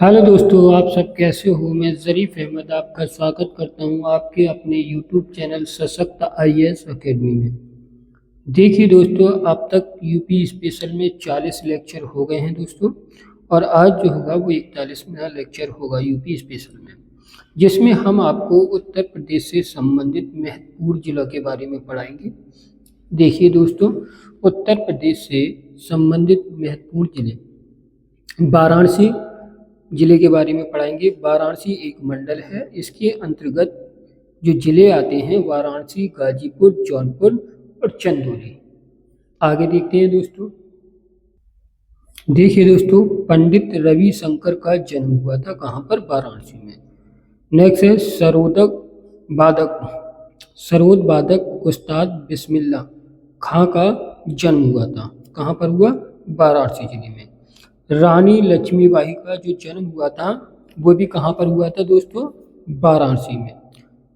Hello दोस्तों, आप सब कैसे हो। मैं ज़रीफ अहमद आपका स्वागत करता हूं आपके अपने यूट्यूब चैनल सशक्त आईएएस एकेडमी में। देखिए दोस्तों, अब तक यूपी स्पेशल में 40 लेक्चर हो गए हैं दोस्तों। और आज जो होगा वो 41वां लेक्चर होगा यूपी स्पेशल में, जिसमें हम आपको उत्तर प्रदेश से संबंधित महत्वपूर्ण जिलों के बारे में पढ़ाएंगे। देखिए दोस्तों, उत्तर प्रदेश से संबंधित महत्वपूर्ण जिले वाराणसी जिले के बारे में पढ़ाएंगे। वाराणसी एक मंडल है, इसके अंतर्गत जो जिले आते हैं वाराणसी, गाजीपुर, जौनपुर और चंदौली। आगे देखते हैं दोस्तों। देखिए दोस्तों, पंडित रविशंकर का जन्म हुआ था कहाँ पर? वाराणसी में। नेक्स्ट है सरोद वादक उस्ताद बिस्मिल्लाह खां का जन्म हुआ था। कहाँ पर हुआ? वाराणसी जिले में। रानी लक्ष्मीबाई का जो जन्म हुआ था वो भी कहाँ पर हुआ था दोस्तों? वाराणसी में।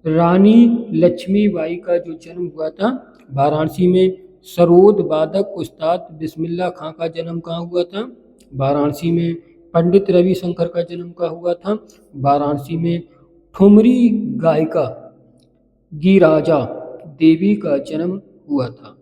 रानी लक्ष्मीबाई का जो जन्म हुआ था वाराणसी में। सरोद वादक उस्ताद बिस्मिल्लाह खां का जन्म कहाँ हुआ था? वाराणसी में। पंडित रविशंकर का जन्म कहाँ हुआ था? वाराणसी में। ठुमरी गायिका गिरिराजा देवी का जन्म हुआ था।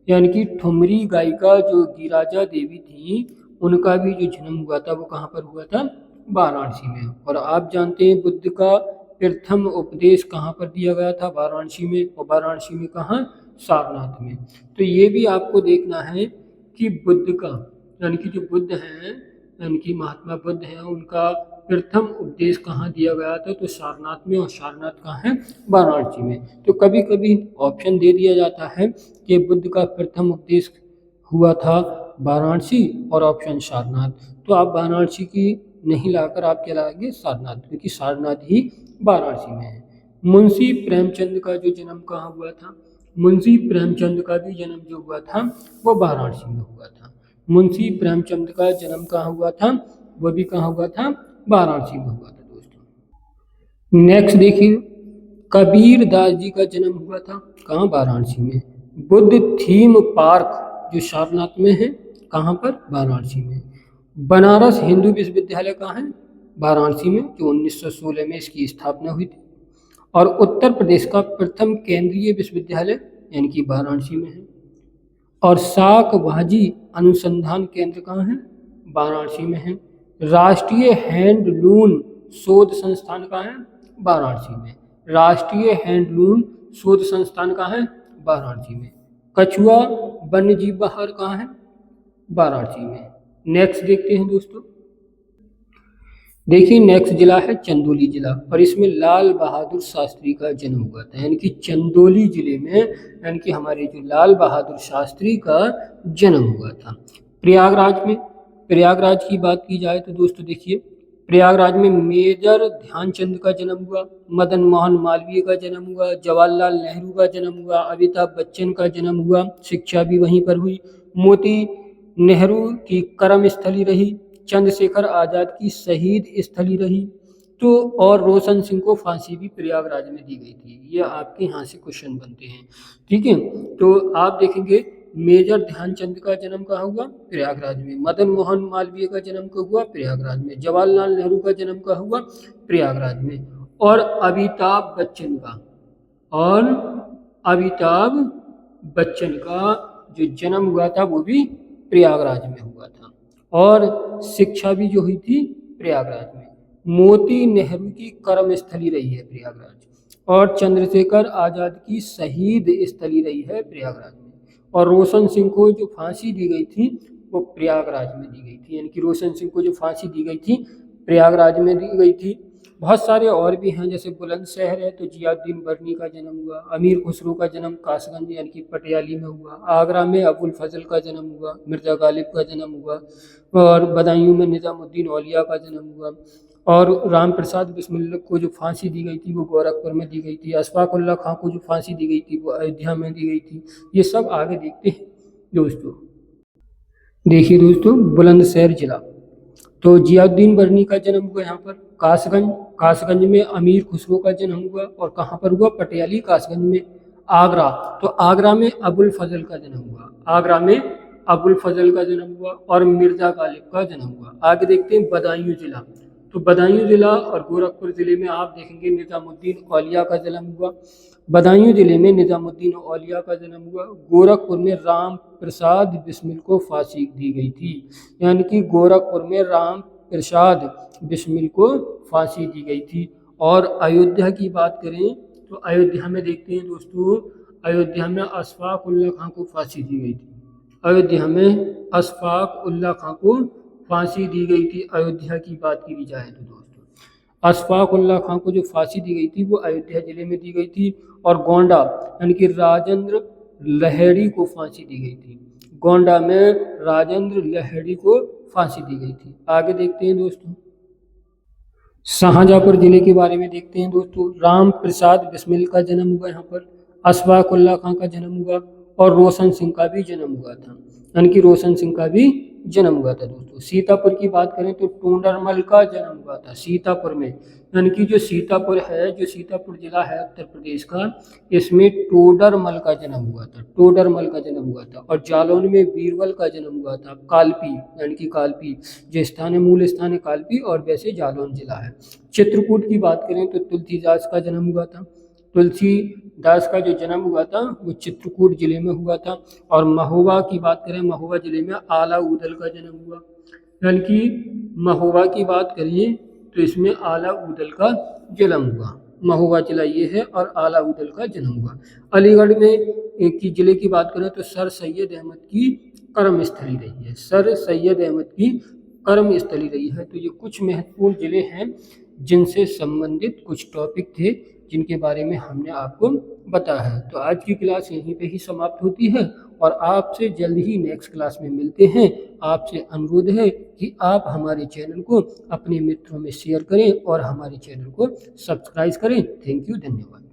यानी कि ठुमरी गायिका जो गिरिराजा देवी थी उनका भी जो जन्म हुआ था वो कहाँ पर हुआ था? वाराणसी में। और आप जानते हैं बुद्ध का प्रथम उपदेश कहाँ पर दिया गया था? वाराणसी में। और वाराणसी में कहाँ? सारनाथ में। तो ये भी आपको देखना है कि बुद्ध का यानी कि जो बुद्ध हैं यानी कि महात्मा बुद्ध हैं उनका प्रथम उपदेश कहाँ दिया गया था? तो सारनाथ में। और सारनाथ कहाँ है? वाराणसी में। तो कभी कभी ऑप्शन दे दिया जाता है कि बुद्ध का प्रथम उपदेश हुआ था वाराणसी और ऑप्शन सारनाथ। तो आप वाराणसी की नहीं लाकर आप क्या लाएंगे? सारनाथ, क्योंकि सारनाथ ही वाराणसी में है। मुंशी प्रेमचंद का जो जन्म कहाँ हुआ था? मुंशी प्रेमचंद का भी जन्म जो हुआ था वो वाराणसी में हुआ था। मुंशी प्रेमचंद का जन्म कहाँ हुआ था? वो भी कहाँ हुआ था? वाराणसी में हुआ था दोस्तों। नेक्स्ट देखिए, कबीर दास जी का जन्म हुआ था कहाँ? वाराणसी में। बुद्ध थीम पार्क जो सारनाथ में है कहाँ पर? वाराणसी में। बनारस हिंदू विश्वविद्यालय कहाँ है? वाराणसी में, जो 1916 में इसकी स्थापना हुई थी। और उत्तर प्रदेश का प्रथम केंद्रीय विश्वविद्यालय यानी कि वाराणसी में है। और साक भाजी अनुसंधान केंद्र कहाँ है? वाराणसी में है। राष्ट्रीय हैंडलूम शोध संस्थान कहाँ है? वाराणसी में। राष्ट्रीय हैंडलूम शोध संस्थान कहाँ है? वाराणसी में। कछुआ वन्यजीव बहार कहाँ है? वाराणसी में। नेक्स्ट देखते हैं दोस्तों। देखिए, नेक्स्ट जिला है चंदौली जिला, और इसमें लाल बहादुर शास्त्री का जन्म हुआ था। यानी कि चंदौली जिले में यानी कि हमारे जो लाल बहादुर शास्त्री का जन्म हुआ था। प्रयागराज की बात की जाए तो दोस्तों देखिए, प्रयागराज में मेजर ध्यानचंद का जन्म हुआ, मदन मोहन मालवीय का जन्म हुआ, जवाहरलाल नेहरू का जन्म हुआ, अमिताभ बच्चन का जन्म हुआ। शिक्षा भी वहीं पर हुई। मोती नेहरू की कर्म स्थली रही। चंद्रशेखर आज़ाद की शहीद स्थली रही। तो और रोशन सिंह को फांसी भी प्रयागराज में दी गई थी। ये आपके यहाँ से क्वेश्चन बनते हैं, ठीक है। तो आप देखेंगे मेजर ध्यानचंद का जन्म कहाँ हुआ? प्रयागराज में। मदन मोहन मालवीय का जन्म कहाँ हुआ? प्रयागराज में। जवाहरलाल नेहरू का जन्म कहाँ हुआ? प्रयागराज में। और अमिताभ बच्चन का जो जन्म हुआ था वो भी प्रयागराज में हुआ था। और शिक्षा भी जो हुई थी प्रयागराज में। मोती नेहरू की कर्म स्थली रही है प्रयागराज। और चंद्रशेखर आज़ाद की शहीद स्थली रही है प्रयागराज में। और रोशन सिंह को जो फांसी दी गई थी वो प्रयागराज में दी गई थी। यानी कि रोशन सिंह को जो फांसी दी गई थी प्रयागराज में दी गई थी। बहुत सारे और भी हैं, जैसे बुलंदशहर है तो जियाउद्दीन बर्नी का जन्म हुआ। अमीर खुसरो का जन्म कासगंज यानी कि पटियाली में हुआ। आगरा में अबुल फजल का जन्म हुआ। मिर्जा गालिब का जन्म हुआ। और बदायूं में निजामुद्दीन औलिया का जन्म हुआ। और राम प्रसाद बिस्मिल्लाह को जो फांसी दी गई थी वो गोरखपुर में दी गई थी। अशफाकुल्ला खां को जो फांसी दी गई थी वो अयोध्या में दी गई थी। ये सब आगे देखते हैं दोस्तों। देखिए दोस्तों, बुलंदशहर जिला तो जियाउद्दीन बर्नी का जन्म हुआ यहाँ पर। कासगंज में अमीर खुसरो का जन्म हुआ। और कहाँ पर हुआ? पटियाली कासगंज में। आगरा तो आगरा में अबुल फजल का जन्म हुआ। आगरा में अबुल फजल का जन्म हुआ और मिर्जा गालिब का जन्म हुआ। आगे देखते हैं बदायूं जिला। तो बदायूं जिला और गोरखपुर जिले में आप देखेंगे निजामुद्दीन औलिया का जन्म हुआ। बदायूं जिले में निजामुद्दीन औलिया का जन्म हुआ। गोरखपुर में राम प्रसाद बिस्मिल को फांसी दी गई थी, यानी कि गोरखपुर में राम प्रसाद बिस्मिल को फांसी दी गई थी। और अयोध्या की बात करें तो अयोध्या में देखते हैं दोस्तों, अयोध्या में अशफाक उल्लाह खां को फांसी दी गई थी। अयोध्या में अशफाक उल्लाह खां को फांसी दी गई थी। अयोध्या की बात की जाए तो दोस्तों अशफाक उल्लाह खां को जो फांसी दी गई थी वो अयोध्या जिले में दी गई थी। और गोंडा यानी कि राजेंद्र लहेड़ी को फांसी दी गई थी। गोंडा में राजेंद्र लहेड़ी को फांसी दी गई थी। आगे देखते हैं दोस्तों, शाहजहाँपुर जिले के बारे में देखते हैं दोस्तों। राम प्रसाद बिस्मिल का जन्म हुआ यहाँ पर, अशफाक उल्लाह खां का जन्म हुआ और रोशन सिंह का भी जन्म हुआ था, यानी कि रोशन सिंह का भी जन्म हुआ था दोस्तों। सीतापुर की बात करें तो टोडरमल का जन्म हुआ था सीतापुर में, यानी कि जो सीतापुर है, जो सीतापुर जिला है उत्तर प्रदेश का, इसमें टोडरमल का जन्म हुआ था, टोडरमल का जन्म हुआ था। और जालौन में बीरबल का जन्म हुआ था। कालपी यानी कि कालपी जो स्थान है, मूल स्थान है कालपी और वैसे जालौन जिला है। चित्रकूट की बात करें तो तुलसीदास का जन्म हुआ था। तुलसीदास का जो जन्म हुआ था वो चित्रकूट जिले में हुआ था। और महोबा की बात करें, महोबा जिले में आला ऊदल का जन्म हुआ, यानी कि महोबा की बात करिए तो इसमें आला ऊदल का जन्म हुआ। महोबा जिला ये है और आला ऊदल का जन्म हुआ। अलीगढ़ में एक की जिले की बात करें तो सर सैयद अहमद की कर्मस्थली रही है, सर सैयद अहमद की कर्मस्थली रही है। तो ये कुछ महत्वपूर्ण जिले हैं जिनसे संबंधित कुछ टॉपिक थे जिनके बारे में हमने आपको बताया है। तो आज की क्लास यहीं पे ही समाप्त होती है और आपसे जल्द ही नेक्स्ट क्लास में मिलते हैं। आपसे अनुरोध है कि आप हमारे चैनल को अपने मित्रों में शेयर करें और हमारे चैनल को सब्सक्राइब करें। थैंक यू, धन्यवाद।